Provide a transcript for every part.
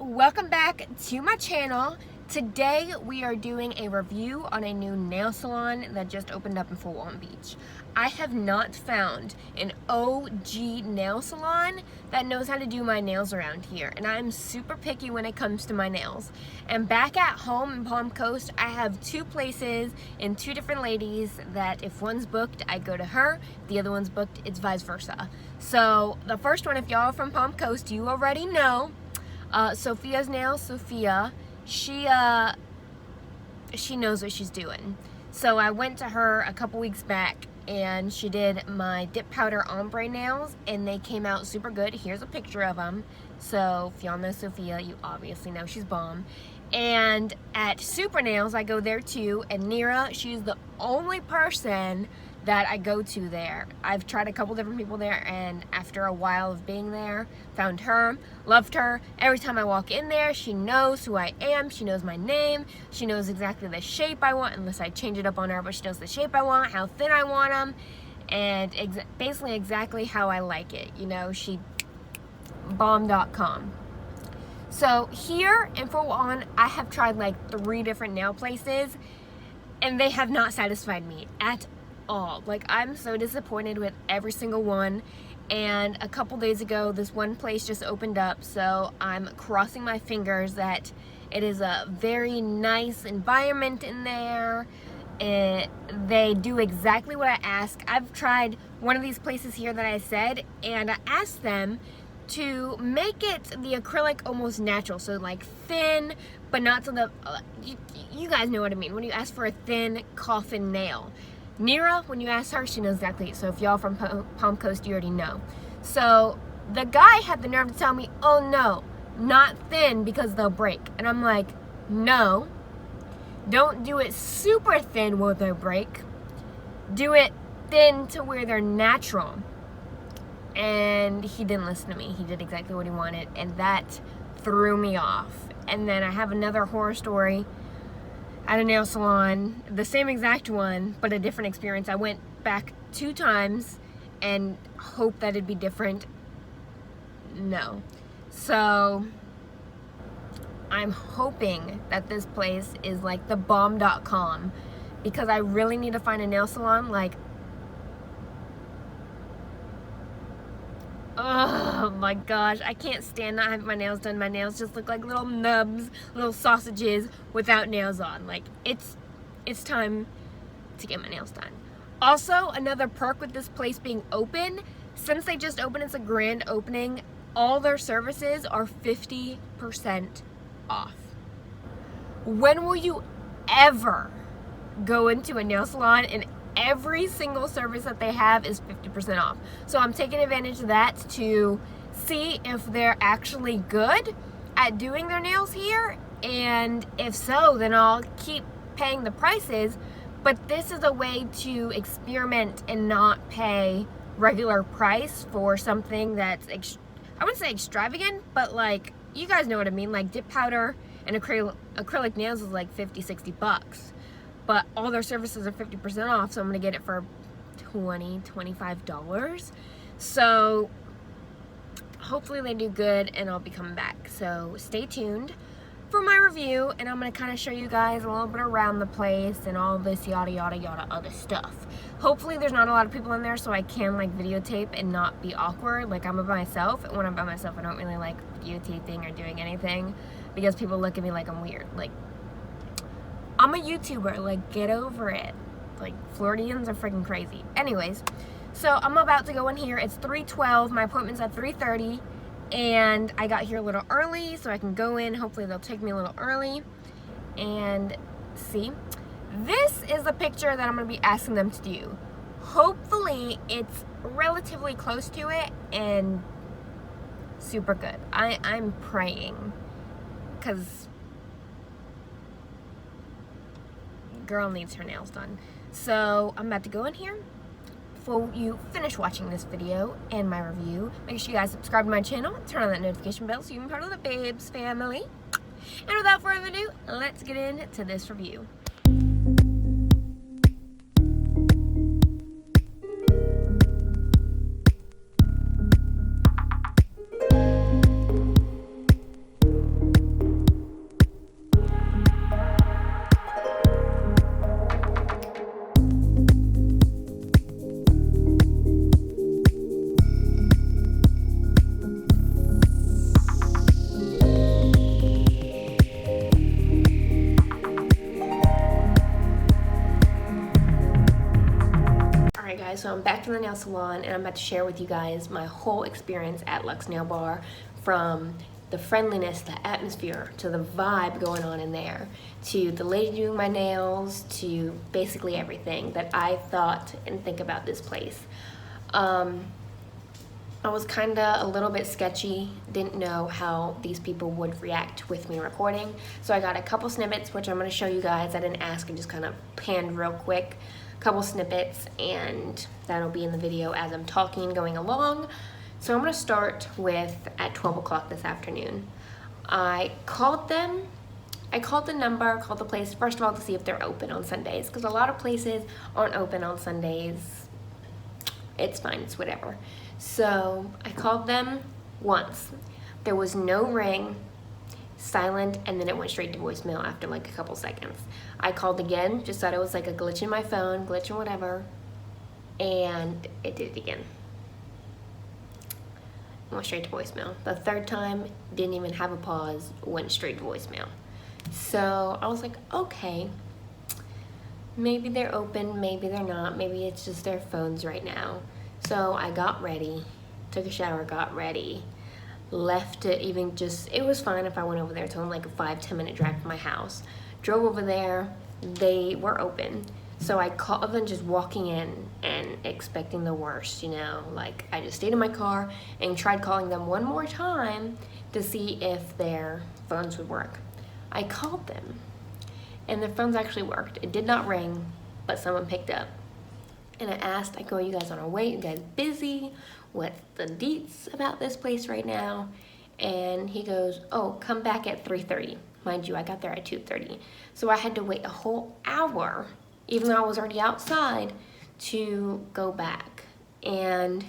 Welcome back to my channel. Today we are doing a review on a new nail salon that just opened up in Walton Beach. I have not found an OG nail salon that knows how to do my nails around here, and I'm super picky when it comes to my nails. And back at home in Palm Coast, I have two places and two different ladies that if one's booked, I go to her, the other one's booked, it's vice versa. So the first one, if y'all are from Palm Coast, you already know. Sophia's Nails, Sophia, she knows what she's doing. So I went to her a couple weeks back and she did my dip powder ombre nails and they came out super good. Here's a picture of them. So if y'all know Sophia, you obviously know she's bomb. And at Super Nails, I go there too, and Nira, she's the only person that I go to there. I've tried a couple different people there, and after a while of being there, found her, loved her. Every time I walk in there, she knows who I am, she knows my name, she knows exactly the shape I want, unless I change it up on her, but she knows the shape I want, how thin I want them, and basically exactly how I like it. You know, she bomb.com. So here in Fort Walton, I have tried like 3 different nail places, and they have not satisfied me at all. Like, I'm so disappointed with every single one. And a couple days ago, this one place just opened up, so I'm crossing my fingers that it is a very nice environment in there. They do exactly what I ask. I've tried one of these places here that I said, and I asked them to make it the acrylic almost natural, so like thin, but not to the you guys know what I mean when you ask for a thin coffin nail. Nira, when you ask her, she knows exactly. So if y'all from Palm Coast, you already know. So the guy had the nerve to tell me, oh no, not thin because they'll break. And I'm like, no, don't do it super thin where they'll break. Do it thin to where they're natural. And he didn't listen to me. He did exactly what he wanted, and that threw me off. And then I have another horror story at a nail salon, the same exact one, but a different experience. I went back 2 times and hoped that it'd be different. No. So I'm hoping that this place is like the bomb.com, because I really need to find a nail salon like, oh my gosh, I can't stand not having my nails done. My nails just look like little nubs, little sausages without nails on. Like, it's time to get my nails done. Also, another perk with this place being open, since they just opened, it's a grand opening, all their services are 50% off. When will you ever go into a nail salon and every single service that they have is 50% off? So I'm taking advantage of that to see if they're actually good at doing their nails here, and if so, then I'll keep paying the prices. But this is a way to experiment and not pay regular price for something that's I wouldn't say extravagant, but like, you guys know what I mean. Like, dip powder and acrylic nails is like 50-60 bucks. But all their services are 50% off, so I'm gonna get it for $20-$25. So hopefully they do good and I'll be coming back. So stay tuned for my review, and I'm gonna kind of show you guys a little bit around the place and all this yada yada yada other stuff. Hopefully there's not a lot of people in there, so I can like videotape and not be awkward. Like, I'm by myself, and when I'm by myself, I don't really like videotaping or doing anything because people look at me like I'm weird. Like, I'm a YouTuber, like, get over it. Like, Floridians are freaking crazy. Anyways, so I'm about to go in here. It's 3:12, my appointment's at 3:30, and I got here a little early so I can go in. Hopefully they'll take me a little early. And see, this is the picture that I'm gonna be asking them to do. Hopefully it's relatively close to it and super good. I'm praying, because girl needs her nails done. So I'm about to go in here. Before you finish watching this video and my review, make sure you guys subscribe to my channel, turn on that notification bell so you can be part of the Babes family. And without further ado, let's get into this review. so I'm back from the nail salon, and I'm about to share with you guys my whole experience at Luxe Nail Bar, from the friendliness, the atmosphere, to the vibe going on in there, to the lady doing my nails, to basically everything that I thought and think about this place. I was kind of a little bit sketchy, didn't know how these people would react with me recording, so I got a couple snippets, which I'm going to show you guys. I didn't ask, I just kind of panned real quick, couple snippets, and that'll be in the video as I'm talking, going along. So I'm going to start with at 12 o'clock this afternoon. I called them. I called the number, called the place, first of all, to see if they're open on Sundays, because a lot of places aren't open on Sundays. It's fine, it's whatever. So I called them once. There was no ring, silent, and then it went straight to voicemail after like a couple seconds. I called again, just thought it was like a glitch in my phone, glitch or whatever, and it did it again. It went straight to voicemail. The third time, didn't even have a pause, went straight to voicemail. So I was like, okay, maybe they're open, maybe they're not, maybe it's just their phones right now. So I got ready, took a shower, got ready, left it even just, it was fine if I went over there. It's only like a 5-10 minute drive from my house. Drove over there, they were open. So I called them, just walking in and expecting the worst, you know, like I just stayed in my car and tried calling them one more time to see if their phones would work. I called them and their phones actually worked. It did not ring, but someone picked up. And I asked, I go, you guys on our way? You guys busy? What's the deets about this place right now? And he goes, oh, come back at 3:30. Mind you, I got there at 2:30. So I had to wait a whole hour, even though I was already outside, to go back. And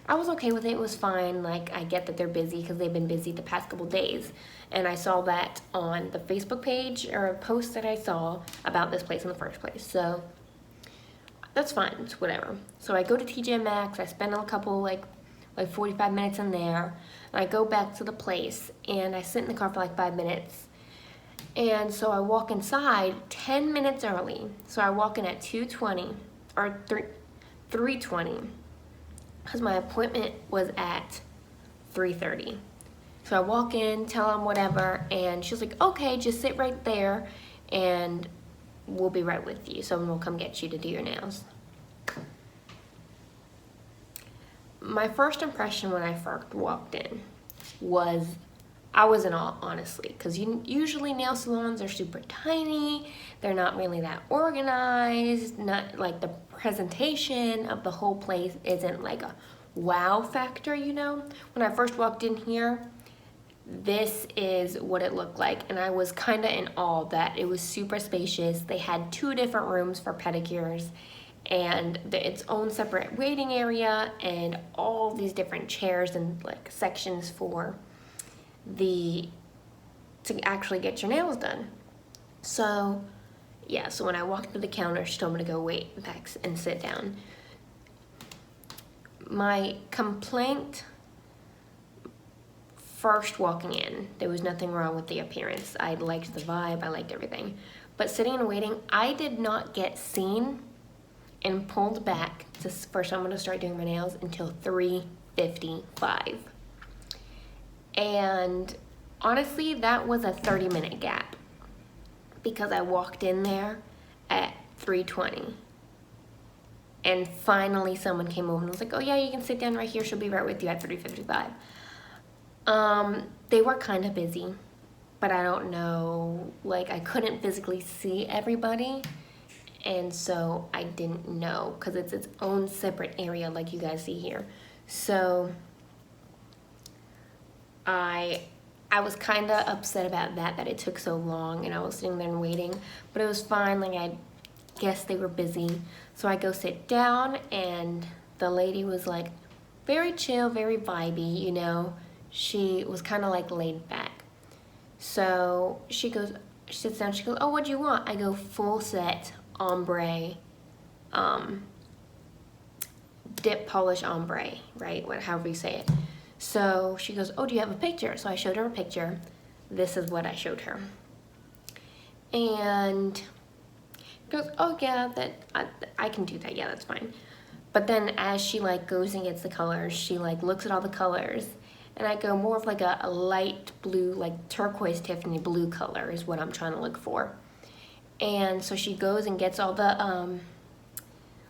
I was okay with it, it was fine. Like, I get that they're busy because they've been busy the past couple days. And I saw that on the Facebook page, or a post that I saw about this place in the first place. So that's fine, it's whatever. So I go to TJ Maxx, I spend a couple, like 45 minutes in there, and I go back to the place, and I sit in the car for like 5 minutes. And so I walk inside 10 minutes early. So I walk in at 2:20, or 3:20, because my appointment was at 3:30. So I walk in, tell them whatever, and she's like, okay, just sit right there, and we'll be right with you. Someone will come get you to do your nails. My first impression when I first walked in was, I was in awe, honestly, because usually nail salons are super tiny, they're not really that organized, not like the presentation of the whole place isn't like a wow factor, you know? When I first walked in here, this is what it looked like, and I was kind of in awe that it was super spacious. They had 2 different rooms for pedicures, and its own separate waiting area, and all these different chairs and like sections for to actually get your nails done. So yeah, so when I walked to the counter, she told me to go wait back and sit down. My complaint, first walking in, there was nothing wrong with the appearance. I liked the vibe, I liked everything. But sitting and waiting, I did not get seen and pulled back for someone to start doing my nails until 3:55. And honestly, that was a 30-minute gap, because I walked in there at 3:20. And finally someone came over and was like, oh yeah, you can sit down right here, she'll be right with you at 3:55. They were kind of busy, but I don't know, like I couldn't physically see everybody, and so I didn't know, because it's its own separate area like you guys see here. So I was kind of upset about that it took so long, and I was sitting there and waiting, but it was fine. Like, I guess they were busy. So I go sit down, and the lady was like very chill, very vibey, you know. She was kind of like laid back. So she sits down, she goes, oh, what'd you want? I go, full set ombre, dip polish ombre, right? However you say it. So she goes, oh, do you have a picture? So I showed her a picture. This is what I showed her. And goes, oh yeah, I can do that, yeah, that's fine. But then as she like goes and gets the colors, she like looks at all the colors, and I go more of like a light blue, like turquoise Tiffany blue color is what I'm trying to look for. And so she goes and gets all the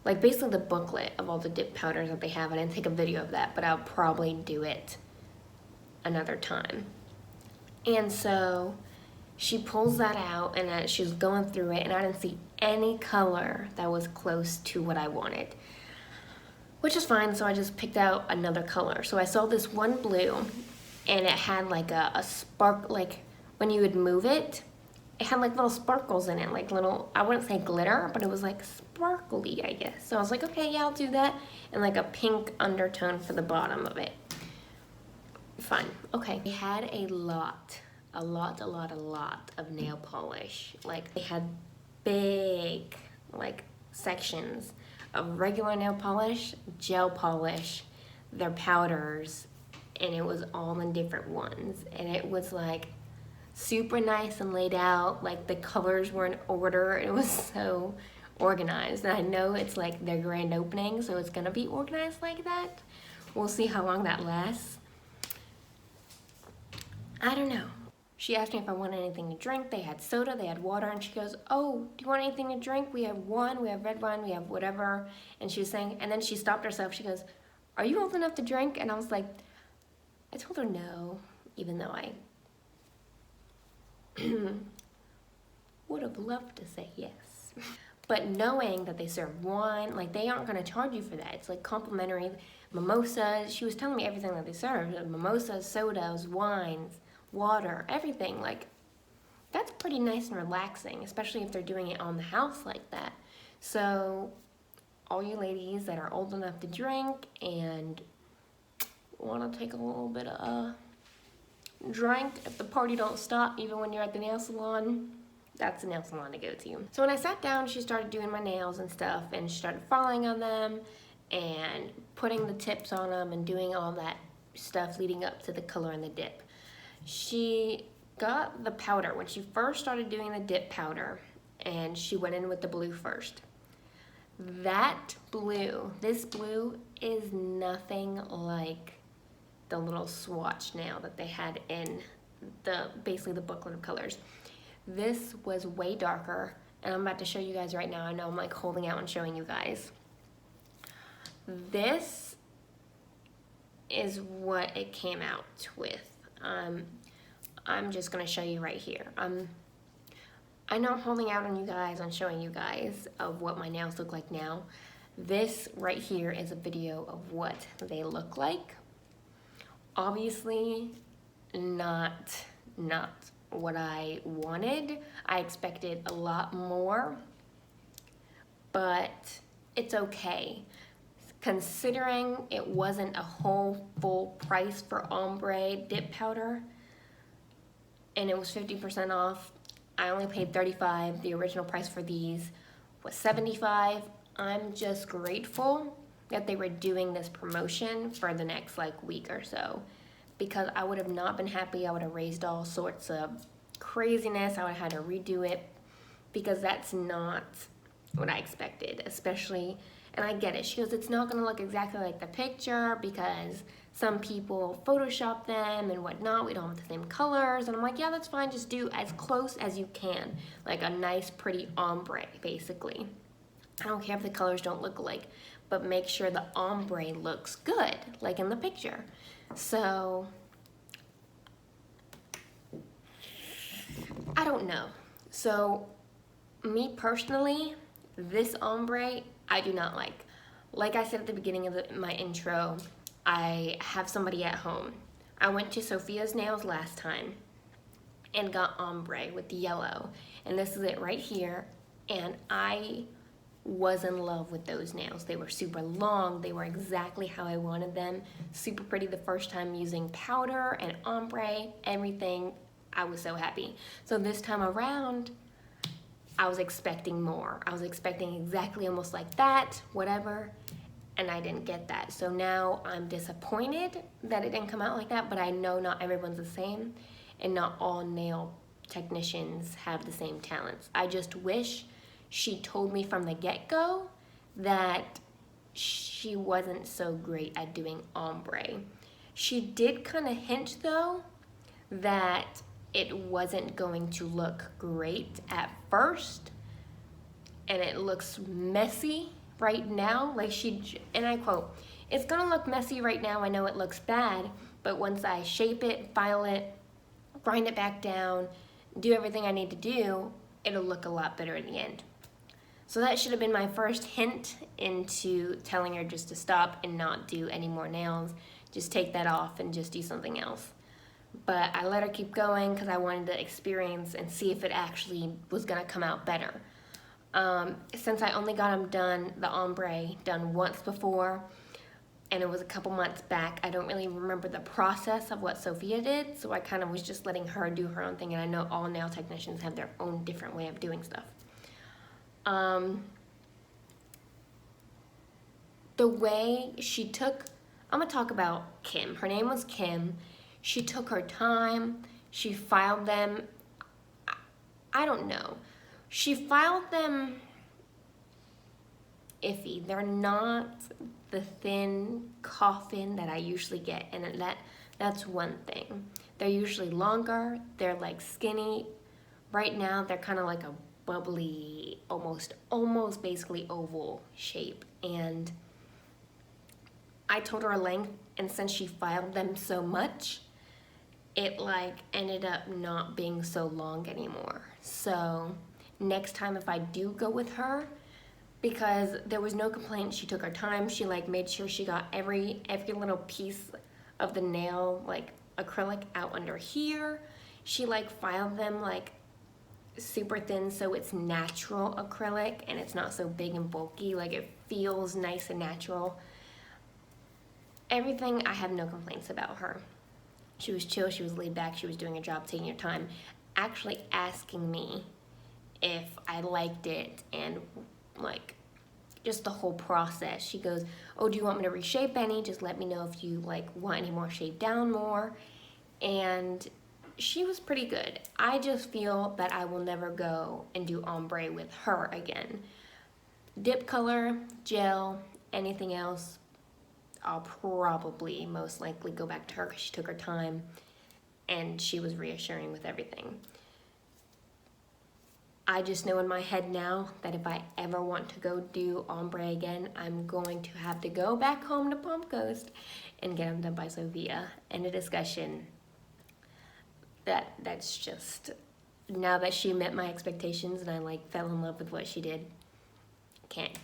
like basically the booklet of all the dip powders that they have. I didn't take a video of that, but I'll probably do it another time. And so she pulls that out, and she's going through it, and I didn't see any color that was close to what I wanted, which is fine. So I just picked out another color. So I saw this one blue, and it had like a spark, like when you would move it, it had like little sparkles in it, like little, I wouldn't say glitter, but it was like sparkly, I guess. So I was like, okay, yeah, I'll do that. And like a pink undertone for the bottom of it. Fine, okay. They had a lot of nail polish. Like they had big like sections of regular nail polish, gel polish, their powders, and it was all in different ones. And it was like super nice and laid out, like the colors were in order. It was so organized, and I know it's like their grand opening, so it's gonna be organized like that. We'll see how long that lasts. I don't know. She asked me if I wanted anything to drink. They had soda, they had water, and she goes, oh, do you want anything to drink? We have wine, we have red wine, we have whatever. And she was saying, and then she stopped herself. She goes, are you old enough to drink? And I was like, I told her no, even though I would have loved to say yes. But knowing that they serve wine, like they aren't gonna charge you for that. It's like complimentary mimosas. She was telling me everything that they serve. Mimosas, sodas, wines, water, everything. Like that's pretty nice and relaxing, especially if they're doing it on the house like that. So all you ladies that are old enough to drink and wanna take a little bit of drink if the party don't stop even when you're at the nail salon, that's the nail salon to go to. So when I sat down, she started doing my nails and stuff, and she started filing on them and putting the tips on them and doing all that stuff leading up to the color and the dip. She got the powder when she first started doing the dip powder, and she went in with the blue first. That blue, this blue is nothing like the little swatch nail that they had in basically the booklet of colors. This was way darker, and I'm about to show you guys right now. I know I'm like holding out and showing you guys. This is what it came out with. I'm just gonna show you right here. I know I'm holding out on you guys, on showing you guys of what my nails look like now. This right here is a video of what they look like. Obviously not what I wanted. I expected a lot more, but it's okay. Considering it wasn't a whole full price for ombre dip powder, and it was 50% off, I only paid $35. The original price for these was $75. I'm just grateful that they were doing this promotion for the next like week or so, because I would have not been happy. I would have raised all sorts of craziness. I would have had to redo it, because that's not what I expected, especially, and I get it. She goes, it's not gonna look exactly like the picture because some people Photoshop them and whatnot. We don't have the same colors. And I'm like, yeah, that's fine. Just do as close as you can. Like a nice, pretty ombre, basically. I don't care if the colors don't look alike, but make sure the ombre looks good, like in the picture. So, I don't know. So, me personally, this ombre, I do not like. Like I said at the beginning of my intro, I have somebody at home. I went to Sophia's Nails last time and got ombre with the yellow. And this is it right here. And I was in love with those nails. They were super long. They were exactly how I wanted them. Super pretty the first time using powder and ombre, everything. I was so happy. So this time around, I was expecting more. I was expecting exactly almost like that, whatever, and I didn't get that. So now I'm disappointed that it didn't come out like that, but I know not everyone's the same, and not all nail technicians have the same talents. I just wish she told me from the get-go that she wasn't so great at doing ombre. She did kind of hint though that it wasn't going to look great at first, and it looks messy right now. Like and I quote, "It's gonna look messy right now. I know it looks bad, but once I shape it, file it, grind it back down, do everything I need to do, it'll look a lot better in the end." So that should have been my first hint into telling her just to stop and not do any more nails. Just take that off and just do something else. But I let her keep going because I wanted to experience and see if it actually was gonna come out better. Since I only got them done, the ombre done once before, and it was a couple months back, I don't really remember the process of what Sophia did, so I kind of was just letting her do her own thing, and I know all nail technicians have their own different way of doing stuff. The way she took, I'm gonna talk about Kim. Her name was Kim. She took her time. She filed them. I don't know. She filed them iffy. They're not the thin coffin that I usually get, and that's one thing. They're usually longer. They're like skinny. Right now, they're kind of like a bubbly, almost basically oval shape. And I told her a length, and since she filed them so much, it like ended up not being so long anymore. So next time if I do go with her, because there was no complaint, she took her time, she like made sure she got every little piece of the nail, like acrylic out under here. She like filed them like super thin so it's natural acrylic and it's not so big and bulky, like it feels nice and natural. Everything, I have no complaints about her. She was chill, she was laid back, she was doing her job, taking her time, actually asking me if I liked it and like just the whole process. She goes, "Oh, do you want me to reshape any? Just let me know if you like want any more shaped down more." And she was pretty good. I just feel that I will never go and do ombre with her again. Dip color, gel, anything else, I'll probably most likely go back to her because she took her time and she was reassuring with everything. I just know in my head now that if I ever want to go do ombre again, I'm going to have to go back home to Palm Coast and get them done by Sophia. End of discussion. That's just, now that she met my expectations and I like fell in love with what she did, can't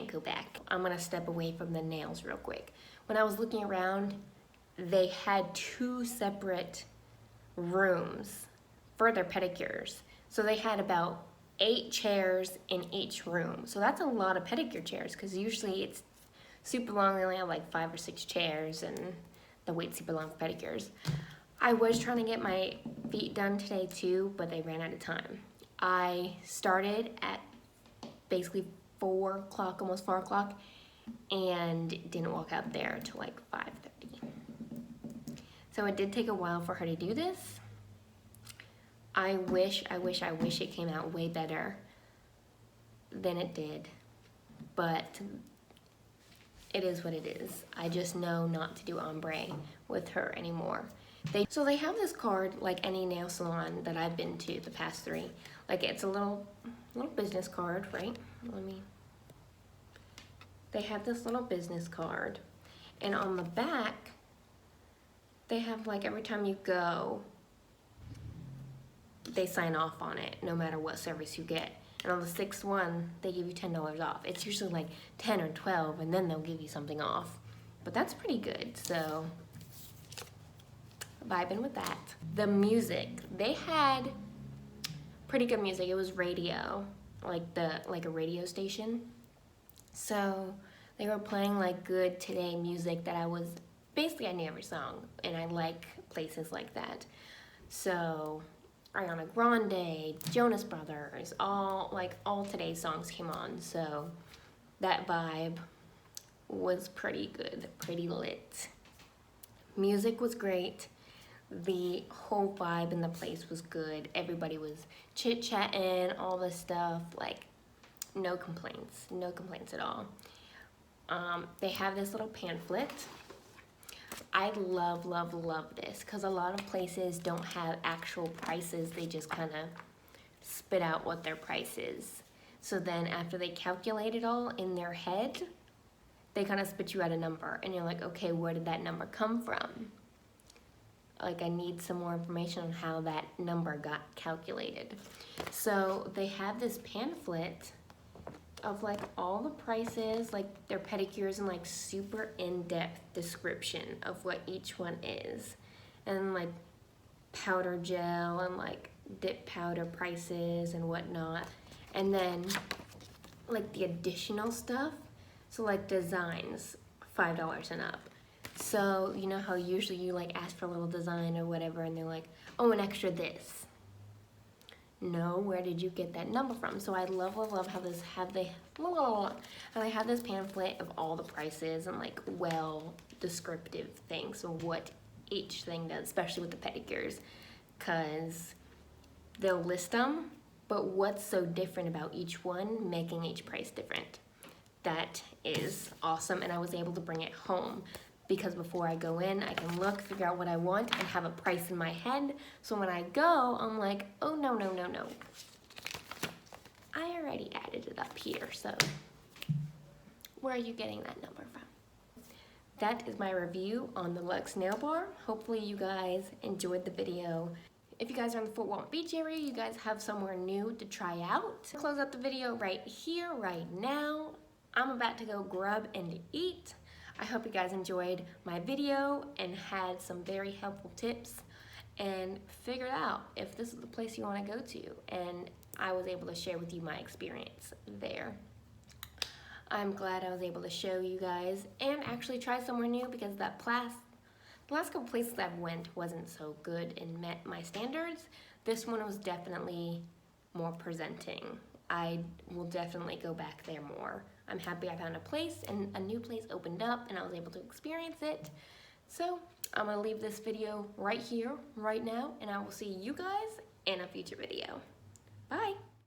go back. I'm gonna step away from the nails real quick. When I was looking around, they had 2 separate rooms for their pedicures. So they had about 8 chairs in each room. So that's a lot of pedicure chairs because usually it's super long. They only have like 5 or 6 chairs and the wait's super long for pedicures. I was trying to get my feet done today too, but they ran out of time. I started at basically 4 o'clock, almost 4 o'clock, and didn't walk out there till like 5:30. So it did take a while for her to do this. I wish it came out way better than it did, but it is what it is. I just know not to do ombre with her anymore. So they have this card like any nail salon that I've been to the past 3. Like it's a little business card, right? They have this little business card, and on the back, they have like every time you go, they sign off on it no matter what service you get. And on the 6th one, they give you $10 off. It's usually like 10 or 12, and then they'll give you something off. But that's pretty good, so vibing with that. The music, they had pretty good music. It was radio, like a radio station. So they were playing like good today music that I knew every song, and I like places like that. So Ariana Grande, Jonas Brothers, all today's songs came on, so that vibe was pretty good, pretty lit. Music was great. The whole vibe in the place was good. Everybody was chit-chatting, all this stuff, like no complaints at all. They have this little pamphlet. I love, love, love this because a lot of places don't have actual prices. They just kind of spit out what their price is. So then after they calculate it all in their head, they kind of spit you out a number and you're like, okay, where did that number come from? Like, I need some more information on how that number got calculated. So they have this pamphlet of like all the prices, like their pedicures, and like super in-depth description of what each one is, and like powder gel and like dip powder prices and whatnot, and then like the additional stuff. So like designs, $5 and up. So you know how usually you like ask for a little design or whatever and they're like, oh, an extra this. No, where did you get that number from? So I love, love, love how they have this pamphlet of all the prices and like well descriptive things of what each thing does, especially with the pedicures, because they'll list them, but what's so different about each one, making each price different. That is awesome, and I was able to bring it home. Because before I go in, I can look, figure out what I want, and have a price in my head. So when I go, I'm like, oh, no, no, no, no. I already added it up here, so where are you getting that number from? That is my review on the Luxe nail bar. Hopefully you guys enjoyed the video. If you guys are in the Fort Walton Beach area, you guys have somewhere new to try out. To close out the video right here, right now, I'm about to go grub and eat. I hope you guys enjoyed my video and had some very helpful tips and figured out if this is the place you want to go to, and I was able to share with you my experience there. I'm glad I was able to show you guys and actually try somewhere new, because the last couple places I've went wasn't so good and met my standards. This one was definitely more presenting. I will definitely go back there more. I'm happy I found a place and a new place opened up and I was able to experience it. So I'm gonna leave this video right here, right now, and I will see you guys in a future video. Bye.